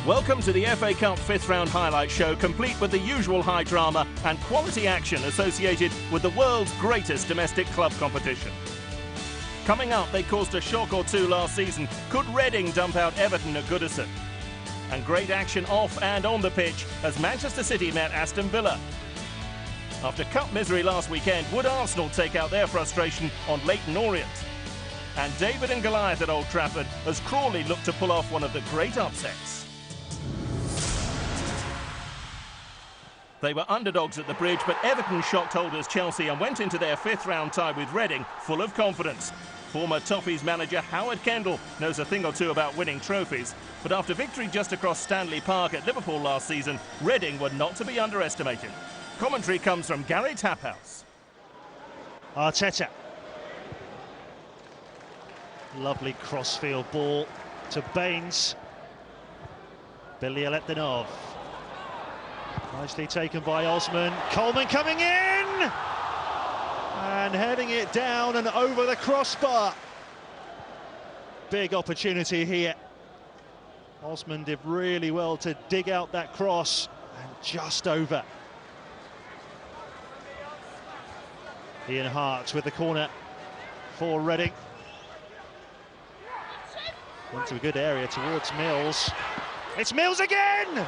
Welcome to the FA Cup fifth round highlight show, complete with the usual high drama and quality action associated with the world's greatest domestic club competition. Coming up, they caused a shock or two last season. Could Reading dump out Everton at Goodison? And great action off and on the pitch as Manchester City met Aston Villa. After cup misery last weekend, would Arsenal take out their frustration on Leyton Orient? And David and Goliath at Old Trafford as Crawley looked to pull off one of the great upsets. They were underdogs at the Bridge, but Everton shocked holders Chelsea and went into their fifth round tie with Reading full of confidence. Former Toffees manager Howard Kendall knows a thing or two about winning trophies, but after victory just across Stanley Park at Liverpool last season, Reading were not to be underestimated. Commentary comes from Gary Taphouse. Arteta. Lovely crossfield ball to Baines. Billy Letdinov. Nicely taken by Osman. Coleman coming in! And heading it down and over the crossbar. Big opportunity here. Osman did really well to dig out that cross and just over. Ian Hart with the corner for Reading. Into a good area towards Mills. It's Mills again!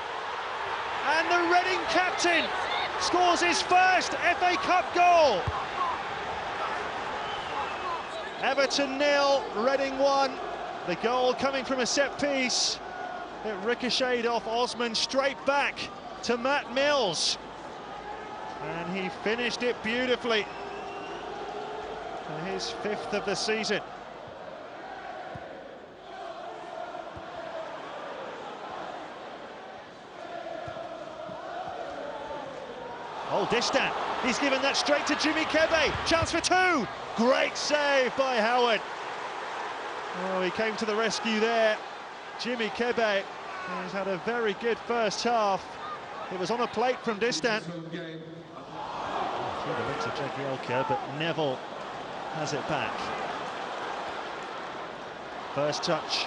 And the Reading captain scores his first FA Cup goal. Everton 0, Reading 1. The goal coming from a set piece. It ricocheted off Osman straight back to Matt Mills. And he finished it beautifully. For his fifth of the season. Oh, Distan, he's given that straight to Jimmy Kebe. Chance for two. Great save by Howard. Oh, he came to the rescue there. Jimmy Kebe has had a very good first half. It was on a plate from Distan. Through the legs of Jagielka, but Neville has it back. First touch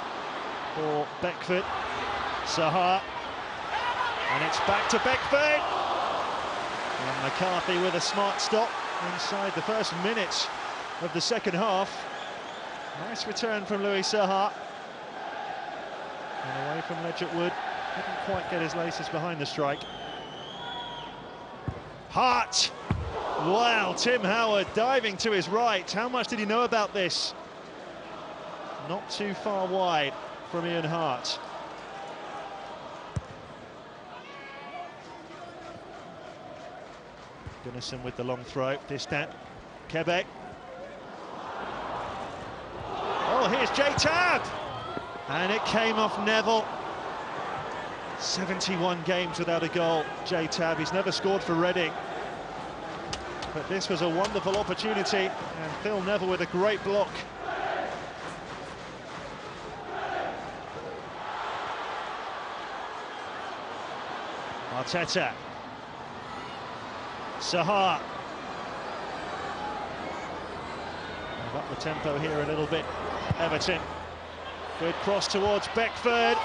for Beckford. Sahar. And it's back to Beckford. And McCarthy with a smart stop inside the first minute of the second half. Nice return from Louis Sahar. And away from Ledgett Wood. Didn't quite get his laces behind the strike. Hart! Wow, Tim Howard diving to his right. How much did he know about this? Not too far wide from Ian Hart. Gunnison with the long throw. Distant. Quebec. Oh, here's J-Tab! And it came off Neville. 71 games without a goal. J-Tab, he's never scored for Reading. But this was a wonderful opportunity. And Phil Neville with a great block. Arteta. Sahar. Move up the tempo here a little bit. Everton. Good cross towards Beckford.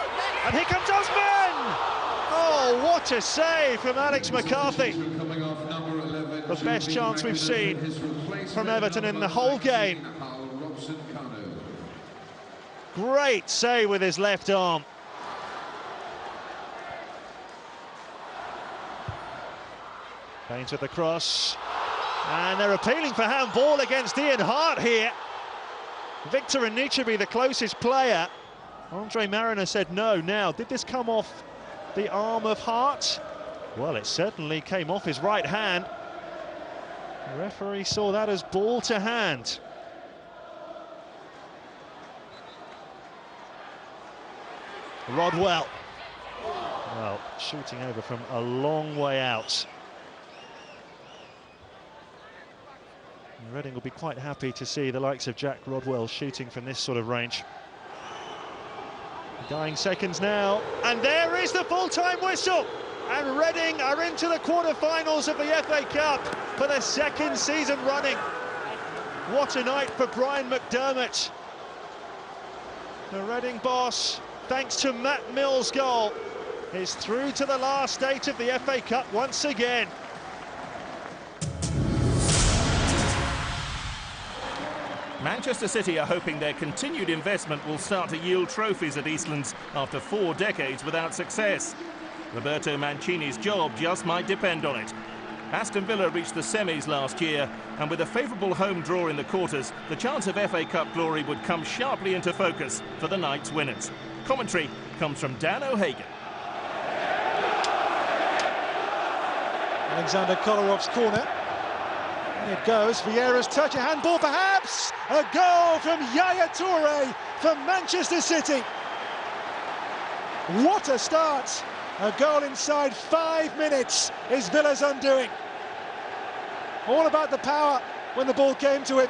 And here comes Osman! Oh, what a save from Alex McCarthy. The best chance we've seen from Everton in the whole game. Great save with his left arm. Baines with the cross, and they're appealing for handball against Ian Hart here. Victor Anichebe, the closest player. Andre Mariner said no. Now, did this come off the arm of Hart? Well, it certainly came off his right hand. The referee saw that as ball to hand. Rodwell. Well, shooting over from a long way out. Reading will be quite happy to see the likes of Jack Rodwell shooting from this sort of range. Dying seconds now, and there is the full-time whistle! And Reading are into the quarter-finals of the FA Cup for the second season running. What a night for Brian McDermott. The Reading boss, thanks to Matt Mills' goal, is through to the last stage of the FA Cup once again. Manchester City are hoping their continued investment will start to yield trophies at Eastlands after 4 decades without success. Roberto Mancini's job just might depend on it. Aston Villa reached the semis last year, and with a favourable home draw in the quarters, the chance of FA Cup glory would come sharply into focus for the night's winners. Commentary comes from Dan O'Hagan. Alexander Kolarov's corner. It goes, Vieira's touch, a handball perhaps, a goal from Yaya Toure for Manchester City. What a start, a goal inside 5 minutes is Villa's undoing. All about the power when the ball came to him.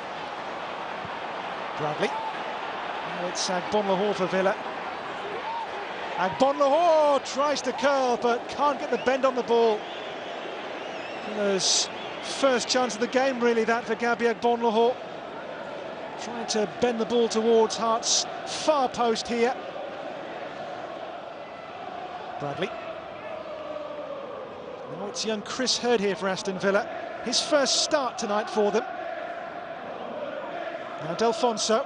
Bradley, now it's Agbonlahor for Villa. Agbonlahor tries to curl but can't get the bend on the ball. Villa's first chance of the game, really, that for Gabi Agbonlahor. Trying to bend the ball towards Hart's far post here. Bradley. Now it's young Chris Hurd here for Aston Villa. His first start tonight for them. Now Delfonso.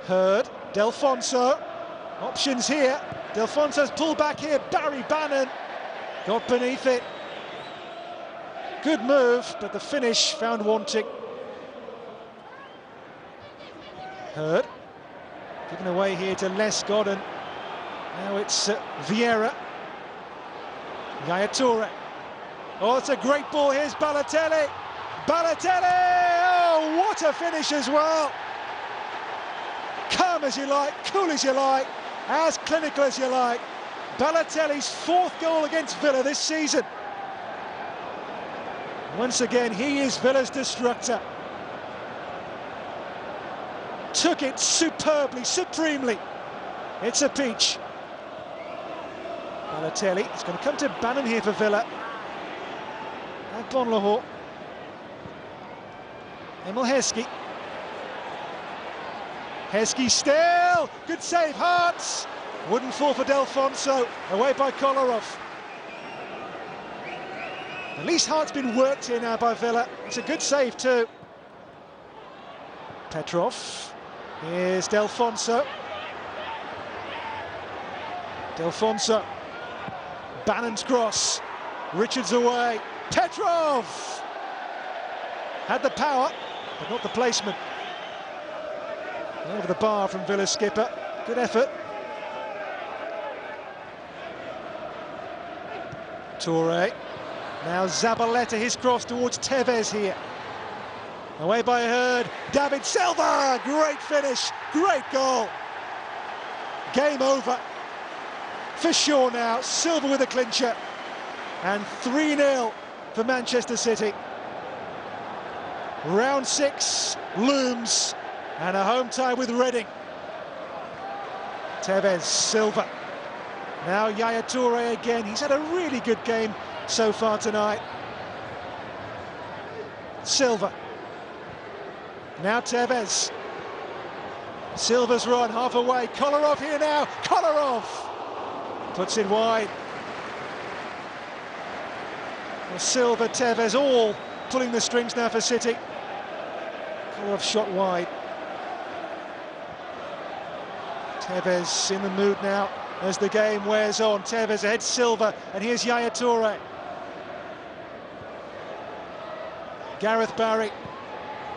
Hurd. Delfonso. Options here. Delfonso's pulled back here. Barry Bannon got beneath it. Good move, but the finish found wanting. Hurd, given away here to Les Godden. Now it's Vieira. Yaya Toure. Oh, it's a great ball. Here's Balotelli. Balotelli! Oh, what a finish as well. Calm as you like, cool as you like, as clinical as you like. Balotelli's 4th goal against Villa this season. Once again, he is Villa's destructor. Took it superbly, supremely. It's a peach. Balotelli, it's going to come to Bannon here for Villa. Agbonlahor. Emil Heskey. Heskey still. Good save, Hartz. Wouldn't fall for Delfonso. Away by Kolarov. At least Hart's been worked here now by Villa. It's a good save too. Petrov. Here's Delfonso. Delfonso. Bannon's cross. Richards away. Petrov! Had the power, but not the placement. Over the bar from Villa's skipper. Good effort. Toure. Now Zabaleta, his cross towards Tevez here. Away by Hurd. David Silva! Great finish, great goal. Game over. For sure now, Silva with a clincher. And 3-0 for Manchester City. Round 6 looms, and a home tie with Reading. Tevez, Silva. Now Yaya Toure again. He's had a really good game so far tonight. Silva. Now Tevez. Silva's run half away. Kolarov here now. Kolarov puts it wide. Well, Silva, Tevez all pulling the strings now for City. Kolarov shot wide. Tevez in the mood now as the game wears on. Tevez ahead Silva, and here's Yaya Toure. Gareth Barry.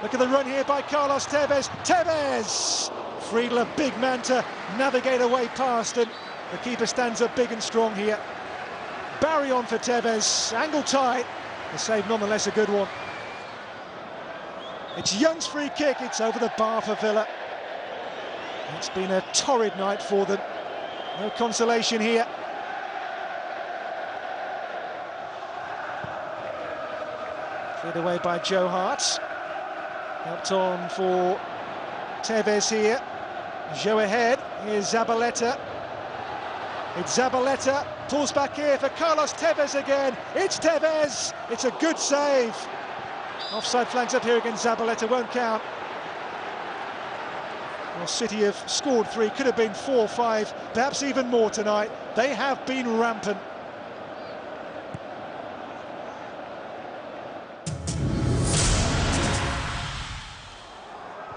Look at the run here by Carlos Tevez. Tevez! Friedel, a big man to navigate away past, and the keeper stands up big and strong here. Barry on for Tevez, angle tight. The save nonetheless a good one. It's Young's free kick, it's over the bar for Villa. It's been a torrid night for them. No consolation here. Cleared away by Joe Hart. Helped on for Tevez here. Joe ahead. Here's Zabaleta. It's Zabaleta. Pulls back here for Carlos Tevez again. It's Tevez. It's a good save. Offside flags up here against Zabaleta. Won't count. Well, City have scored 3, could have been 4, 5, perhaps even more tonight. They have been rampant.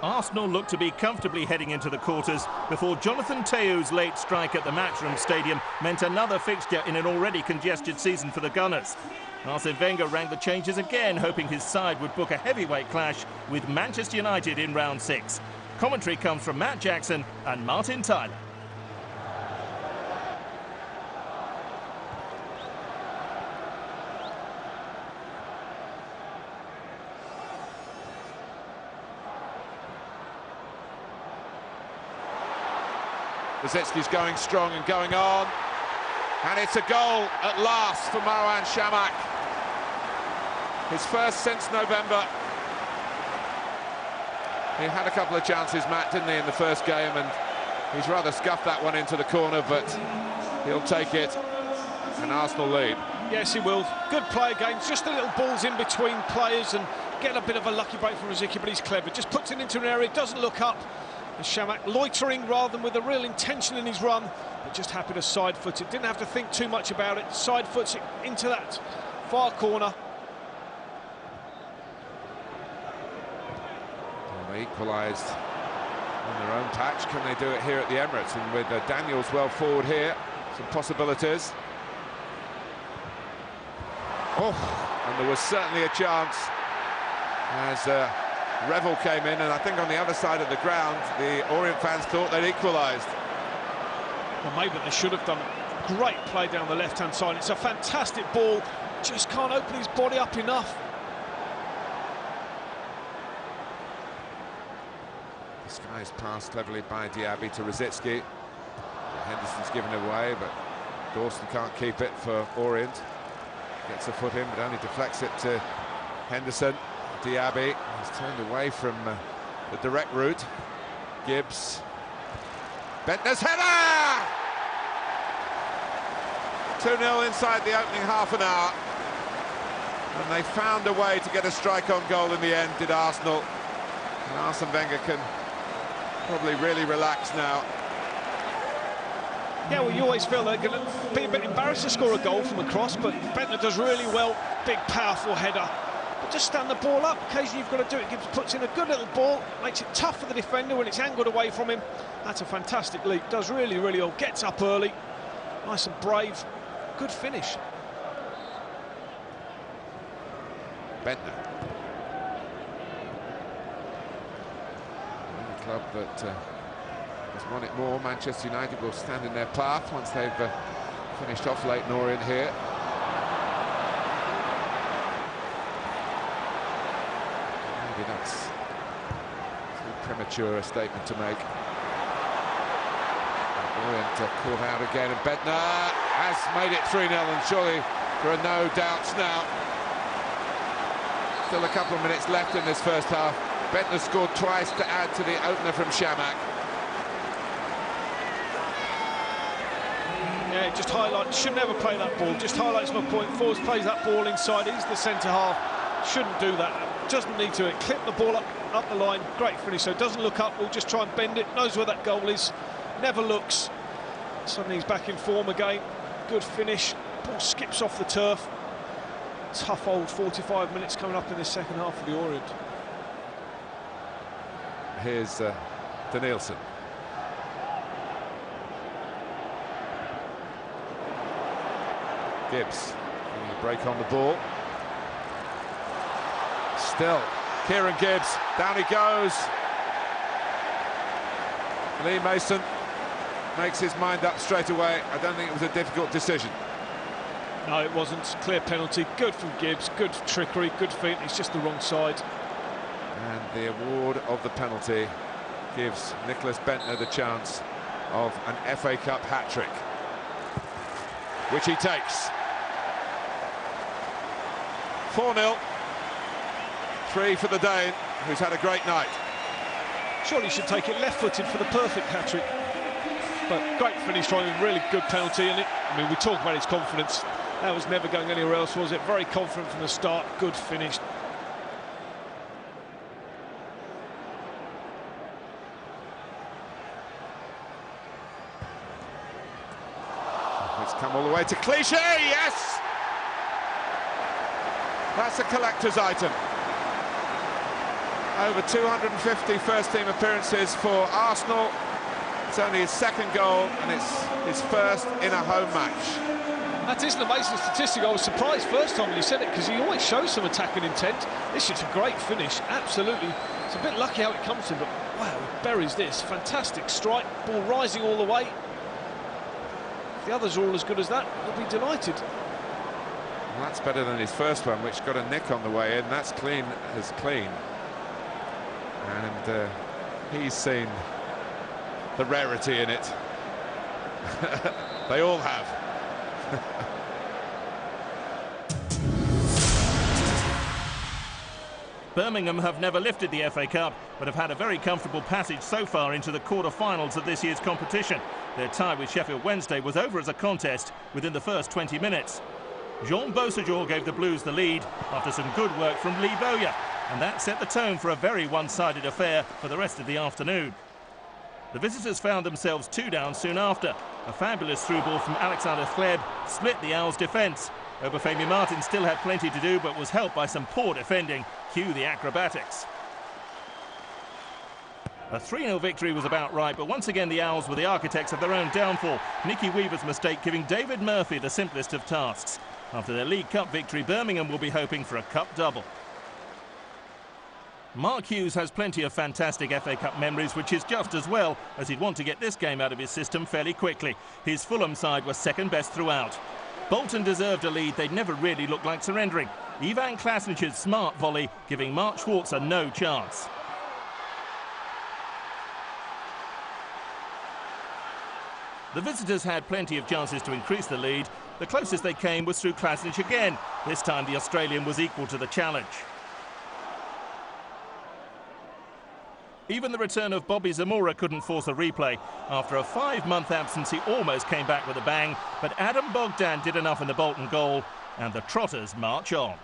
Arsenal look to be comfortably heading into the quarters before Jonathan Teu's late strike at the Matchroom Stadium meant another fixture in an already congested season for the Gunners. Arsene Wenger rang the changes again, hoping his side would book a heavyweight clash with Manchester United in round 6. Commentary comes from Matt Jackson and Martin Tyler. Rosicki's going strong and going on, and it's a goal at last for Marouane Chamakh. His first since November. He had a couple of chances, Matt, didn't he, in the first game, and he's rather scuffed that one into the corner, but he'll take it. An Arsenal lead. Yes, he will. Good play again, just the little balls in between players and getting a bit of a lucky break from Rosicky, but he's clever. Just puts it into an area, doesn't look up. And Chamakh loitering rather than with a real intention in his run, but just happy to side-foot it. Didn't have to think too much about it. Side-foots it into that far corner. Well, they equalised on their own patch. Can they do it here at the Emirates? And with Daniels well forward here, some possibilities. Oh, and there was certainly a chance as Revel came in, and I think on the other side of the ground, the Orient fans thought they'd equalised. Well, maybe they should have done. Great play down the left-hand side. It's a fantastic ball. Just can't open his body up enough. This guy is passed cleverly by Diaby to Rosicky. Henderson's given it away, but Dawson can't keep it for Orient. Gets a foot in, but only deflects it to Henderson. Diaby has turned away from the direct route. Gibbs. Bentner's header! 2-0 inside the opening half an hour. And they found a way to get a strike-on goal in the end, did Arsenal. And Arsene Wenger can probably really relax now. Yeah, well, you always feel they're going to be a bit embarrassed to score a goal from across, but Bentner does really well. Big, powerful header. But just stand the ball up. Occasionally you've got to do it. Gibbs puts in a good little ball, makes it tough for the defender when it's angled away from him. That's a fantastic leap. Does really, really well. Gets up early. Nice and brave. Good finish. Bentner. The club that has won it more. Manchester United will stand in their path once they've finished off Leyton Orient here. Maybe that's too premature a statement to make. Orient caught out again, and Bentner has made it 3-0, and surely there are no doubts now. Still a couple of minutes left in this first half. Bentner scored twice to add to the opener from Chamakh. Yeah, just highlight. Should never play that ball. Just highlights my point. Forwards plays that ball inside. He's the centre half. Shouldn't do that. Doesn't need to. It clipped the ball up the line. Great finish. So doesn't look up. We'll just try and bend it. Knows where that goal is. Never looks. Suddenly he's back in form again. Good finish. Ball skips off the turf. Tough old 45 minutes coming up in the second half of the Orient. Here's Danielson. Gibbs, break on the ball. Still, Kieran Gibbs, down he goes. Lee Mason makes his mind up straight away. I don't think it was a difficult decision. No, it wasn't. Clear penalty. Good from Gibbs. Good trickery. Good feint. It's just the wrong side. And the award of the penalty gives Nicholas Bentner the chance of an FA Cup hat-trick, which he takes. 4-0. 3 for the Dane, who's had a great night. Surely he should take it left-footed for the perfect hat-trick. But great finish from him, really good penalty. And I mean, we talk about his confidence. That was never going anywhere else, was it? Very confident from the start. Good finish. It's come all the way to Clichy, yes! That's a collector's item. Over 250 first-team appearances for Arsenal. It's only his second goal, and it's his first in a home match. That is an amazing statistic. I was surprised first time you said it, because he always shows some attacking intent. This is a great finish, absolutely. It's a bit lucky how it comes to him, but wow, he buries this. Fantastic strike, ball rising all the way. If the others are all as good as that, he'll be delighted. Well, that's better than his first one, which got a nick on the way in. That's clean as clean. And he's seen the rarity in it. They all have. Birmingham have never lifted the FA Cup, but have had a very comfortable passage so far into the quarter-finals of this year's competition. Their tie with Sheffield Wednesday was over as a contest within the first 20 minutes. Jean Beausejour gave the Blues the lead after some good work from Lee Bowyer, and that set the tone for a very one-sided affair for the rest of the afternoon. The visitors found themselves 2 down soon after. A fabulous through ball from Alexander Hleb split the Owls' defence. Obafemi Martin still had plenty to do, but was helped by some poor defending. Cue the acrobatics. A 3-0 victory was about right, but once again the Owls were the architects of their own downfall. Nicky Weaver's mistake giving David Murphy the simplest of tasks. After their League Cup victory, Birmingham will be hoping for a cup double. Mark Hughes has plenty of fantastic FA Cup memories, which is just as well, as he'd want to get this game out of his system fairly quickly. His Fulham side was second best throughout. Bolton deserved a lead. They'd never really looked like surrendering. Ivan Klasnic's smart volley giving Mark Schwarzer no chance. The visitors had plenty of chances to increase the lead. The closest they came was through Klasnic again. This time the Australian was equal to the challenge. Even the return of Bobby Zamora couldn't force a replay. After a 5-month absence, he almost came back with a bang, but Adam Bogdan did enough in the Bolton goal, and the Trotters march on.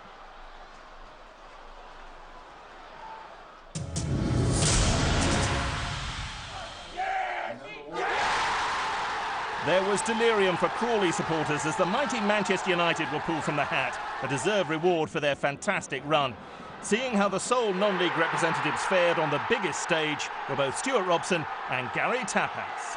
There was delirium for Crawley supporters as the mighty Manchester United were pulled from the hat, a deserved reward for their fantastic run. Seeing how the sole non-league representatives fared on the biggest stage were both Stuart Robson and Gary Taphouse.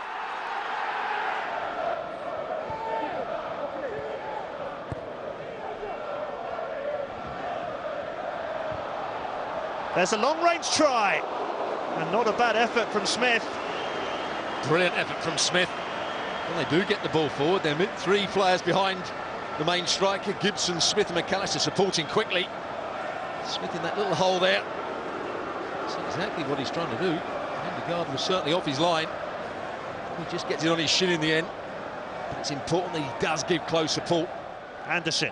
There's a long-range try, and not a bad effort from Smith. Brilliant effort from Smith. When they do get the ball forward, they're 3 players behind the main striker. Gibson, Smith and McAllister supporting quickly. Smith in that little hole there. That's exactly what he's trying to do. Hendegaard was certainly off his line. He just gets it on his shin in the end. But it's important that he does give close support. Anderson.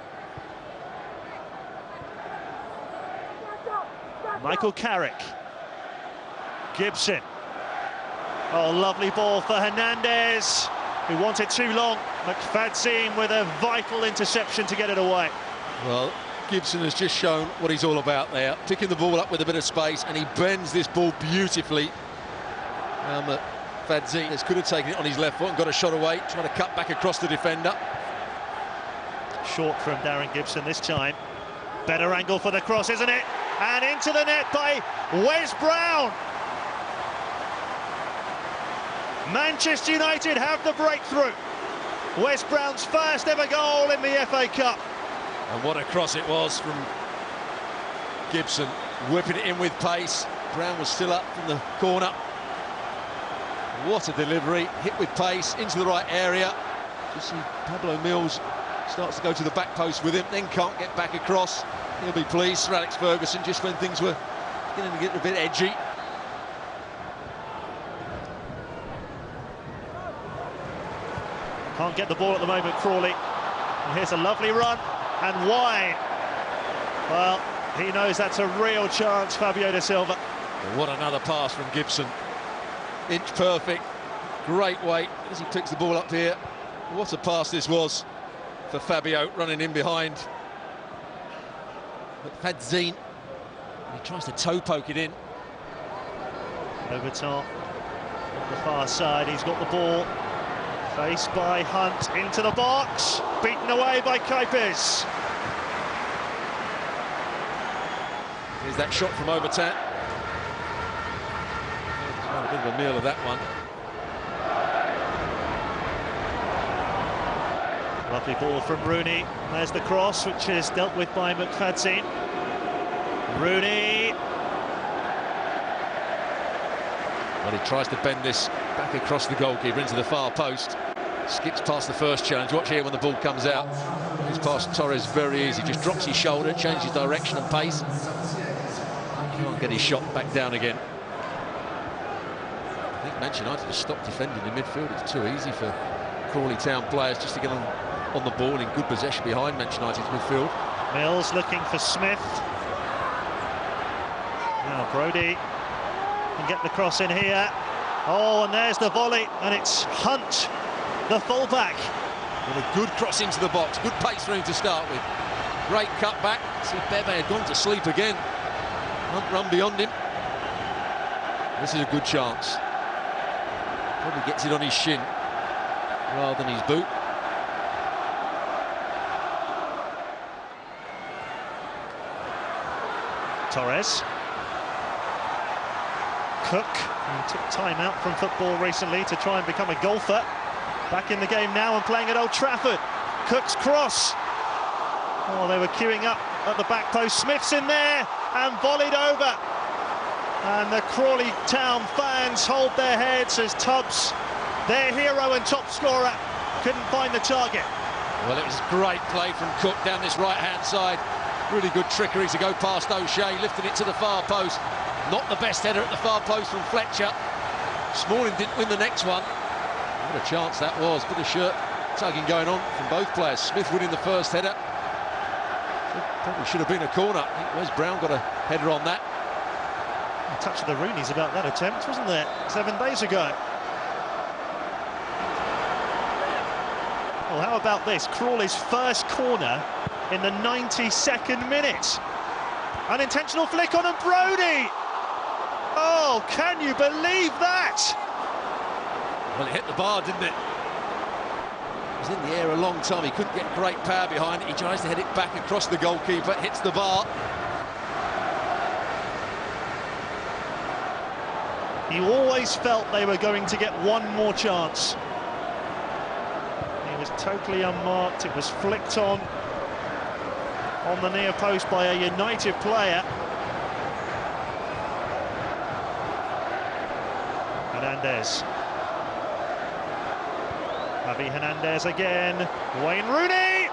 Michael Carrick. Gibson. Oh, lovely ball for Hernandez, who wanted too long. McFadzean with a vital interception to get it away. Well, Gibson has just shown what he's all about there, picking the ball up with a bit of space, and he bends this ball beautifully. McFadzean could have taken it on his left foot and got a shot away, trying to cut back across the defender. Short from Darren Gibson this time. Better angle for the cross, isn't it? And into the net by Wes Brown. Manchester United have the breakthrough. Wes Brown's first ever goal in the FA Cup. And what a cross it was from Gibson, whipping it in with pace. Brown was still up from the corner. What a delivery, hit with pace, into the right area. Just see Pablo Mills starts to go to the back post with him, then can't get back across. He'll be pleased, Sir Alex Ferguson, just when things were beginning to get a bit edgy. Can't get the ball at the moment, Crawley. And here's a lovely run, and wide. Well, he knows that's a real chance, Fabio Da Silva. What another pass from Gibson. Inch perfect, great weight as he picks the ball up here. What a pass this was for Fabio, running in behind McFadzean. He tries to toe poke it in. Over top, on the far side, he's got the ball. Faced by Hunt into the box, beaten away by Kuipers. Here's that shot from Overton. A bit of a meal of that one. Lovely ball from Rooney. There's the cross, which is dealt with by McFadzean. Rooney. Well, he tries to bend this back across the goalkeeper into the far post. Skips past the first challenge. Watch here when the ball comes out. It's past Torres very easy. Just drops his shoulder, changes direction and pace. Can't get his shot back down again. I think Manchester United have stopped defending in midfield. It's too easy for Crawley Town players just to get on the ball in good possession behind Manchester United's midfield. Mills looking for Smith. Now Brody can get the cross in here. Oh, and there's the volley, and it's Hunt, the fullback. With a good cross into the box, good pace for him to start with. Great cut back. See, Bebe had gone to sleep again. Hunt run beyond him. This is a good chance. Probably gets it on his shin rather than his boot. Torres. Cook, who took time out from football recently to try and become a golfer. Back in the game now and playing at Old Trafford. Cook's cross. Oh, they were queuing up at the back post. Smith's in there and volleyed over. And the Crawley Town fans hold their heads as Tubbs, their hero and top scorer, couldn't find the target. Well, it was great play from Cook down this right-hand side. Really good trickery to go past O'Shea, lifting it to the far post. Not the best header at the far post from Fletcher. Smalling didn't win the next one. What a chance that was. Bit of shirt tugging going on from both players. Smith winning the first header. Probably should have been a corner. I think Wes Brown got a header on that. A touch of the Rooney's about that attempt, wasn't there, 7 days ago? Well, how about this? Crawley's first corner in the 92nd minute. Unintentional flick on, and Brody! Oh, can you believe that? Well, it hit the bar, didn't it? It was in the air a long time. He couldn't get great power behind it. He tries to head it back across the goalkeeper, hits the bar. He always felt they were going to get one more chance. He was totally unmarked. It was flicked on the near post by a United player. Hernandez. Javi Hernandez again. Wayne Rooney.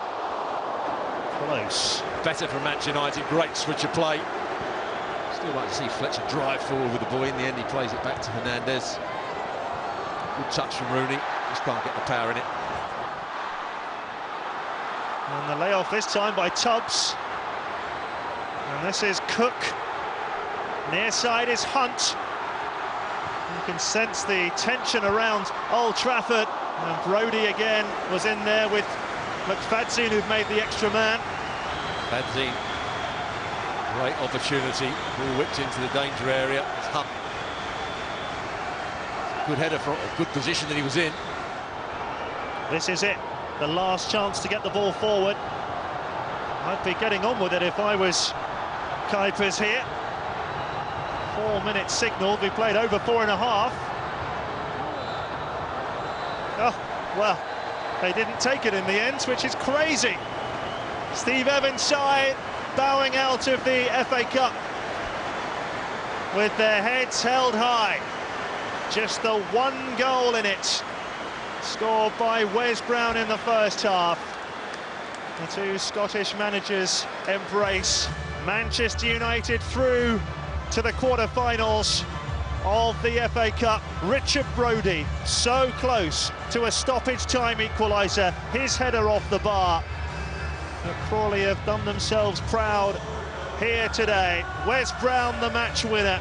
Close. Better from Manchester United. Great switch of play. Still like to see Fletcher drive forward with the ball. In the end, he plays it back to Hernandez. Good touch from Rooney. Just can't get the power in it. And the layoff this time by Tubbs. And this is Cook. Near side is Hunt. You can sense the tension around Old Trafford. And Brody again was in there with McFadzean, who'd made the extra man. McFadzean, great opportunity. Ball whipped into the danger area. It's Hunt. Good header from a good position that he was in. This is it. The last chance to get the ball forward. I'd be getting on with it if I was Kuipers here. 4-minute signal. We played over 4.5. Oh, well, they didn't take it in the end, which is crazy. Steve Evans' side bowing out of the FA Cup with their heads held high. Just the one goal in it, scored by Wes Brown in the first half. The two Scottish managers embrace. Manchester United through to the quarter-finals of the FA Cup. Richard Brody so close to a stoppage-time equaliser. His header off the bar. But Crawley have done themselves proud here today. Wes Brown, the match winner,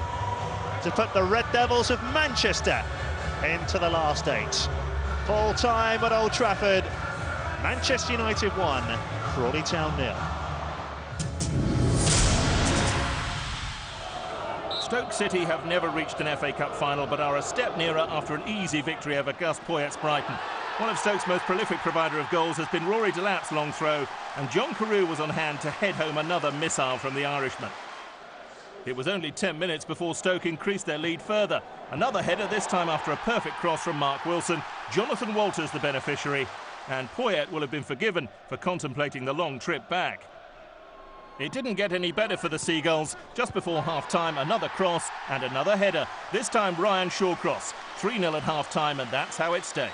to put the Red Devils of Manchester into the last 8. Full time at Old Trafford. Manchester United 1, Crawley Town 0. Stoke City have never reached an FA Cup final, but are a step nearer after an easy victory over Gus Poyet's Brighton. One of Stoke's most prolific provider of goals has been Rory Delap's long throw, and John Carew was on hand to head home another missile from the Irishman. It was only 10 minutes before Stoke increased their lead further. Another header, this time after a perfect cross from Mark Wilson. Jonathan Walters the beneficiary, and Poyet will have been forgiven for contemplating the long trip back. It didn't get any better for the Seagulls. Just before half-time, another cross and another header. This time Ryan Shawcross. 3-0 at half-time, and that's how it stayed.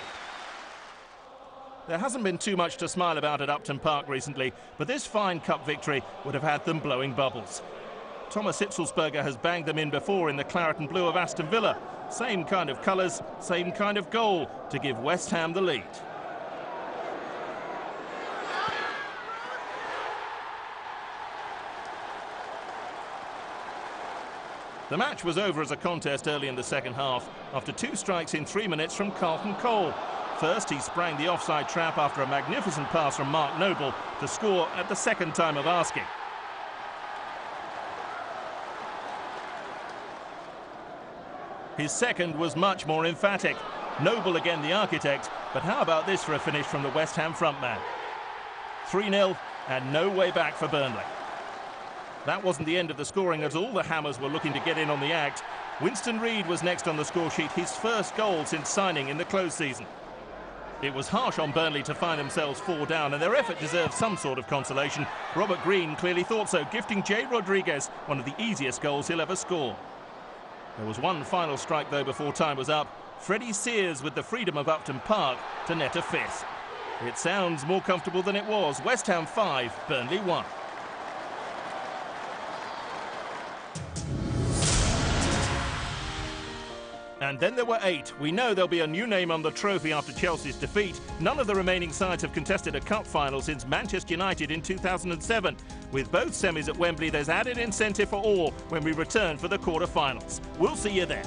There hasn't been too much to smile about at Upton Park recently, but this fine cup victory would have had them blowing bubbles. Thomas Hitzelsberger has banged them in before in the claret and blue of Aston Villa. Same kind of colours, same kind of goal to give West Ham the lead. The match was over as a contest early in the second half after 2 strikes in 3 minutes from Carlton Cole. First, he sprang the offside trap after a magnificent pass from Mark Noble to score at the second time of asking. His second was much more emphatic. Noble again the architect, but how about this for a finish from the West Ham frontman? 3-0 and no way back for Burnley. That wasn't the end of the scoring at all. The Hammers were looking to get in on the act. Winston Reid was next on the score sheet, his first goal since signing in the close season. It was harsh on Burnley to find themselves 4 down, and their effort deserved some sort of consolation. Robert Green clearly thought so, gifting Jay Rodriguez one of the easiest goals he'll ever score. There was one final strike, though, before time was up. Freddie Sears with the freedom of Upton Park to net a 5th. It sounds more comfortable than it was. West Ham 5, Burnley 1. And then there were 8. We know there'll be a new name on the trophy after Chelsea's defeat. None of the remaining sides have contested a cup final since Manchester United in 2007. With both semis at Wembley, there's added incentive for all when we return for the quarter-finals. We'll see you there.